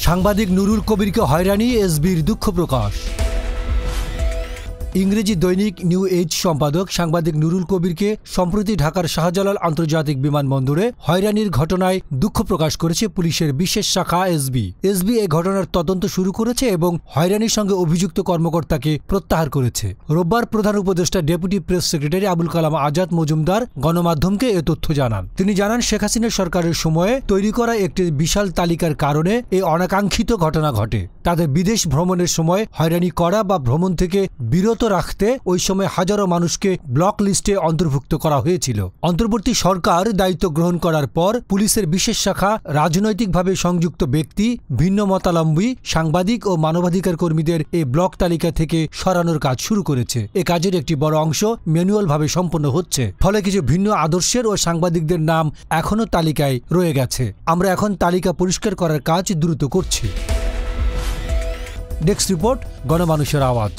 সাংবাদিক নুরুল কবিরকে হয়রানি এসবির দুঃখ প্রকাশ। ইংরেজি দৈনিক নিউ এজ সম্পাদক সাংবাদিক নুরুল কবিরকে সম্প্রতি ঢাকার শাহজালাল আন্তর্জাতিক বিমানবন্দরে হয়রানির ঘটনায় দুঃখ প্রকাশ করেছে পুলিশের বিশেষ শাখা এসবি। এই ঘটনার তদন্ত শুরু করেছে এবং হয়রানির সঙ্গে অভিযুক্ত কর্মকর্তাকে প্রত্যাহার করেছে। রোববার প্রধান উপদেষ্টা deputy press secretary Abul Kalam Azad Majumdar গণমাধ্যমকে এ তথ্য জানান। তিনি জানান, শেখ হাসিনা সরকারের সময়ে তৈরি করা একটি বিশাল তালিকার কারণে এই অনাকাঙ্ক্ষিত ঘটনা ঘটে। তাদের বিদেশ ভ্রমণের সময় হয়রানি করা বা ভ্রমণ থেকে বিরত রাখতে ওই সময় হাজারো মানুষকে ব্লক লিস্টে অন্তর্ভুক্ত করা হয়েছিল। অন্তর্বর্তী সরকার দায়িত্ব গ্রহণ করার পর পুলিশের বিশেষ শাখা রাজনৈতিকভাবে সংযুক্ত ব্যক্তি, ভিন্ন মতাবলম্বী সাংবাদিক ও মানবাধিকার কর্মীদের এই ব্লক তালিকা থেকে সরানোর কাজ শুরু করেছে। এ কাজের একটি বড় অংশ ম্যানুয়ালভাবে সম্পন্ন হচ্ছে, ফলে কিছু ভিন্ন আদর্শের ও সাংবাদিকদের নাম এখনও তালিকায় রয়ে গেছে। আমরা এখন তালিকা পরিষ্কার করার কাজ দ্রুত করছি। ডেস্ক রিপোর্ট, গণমানুষের আওয়াজ।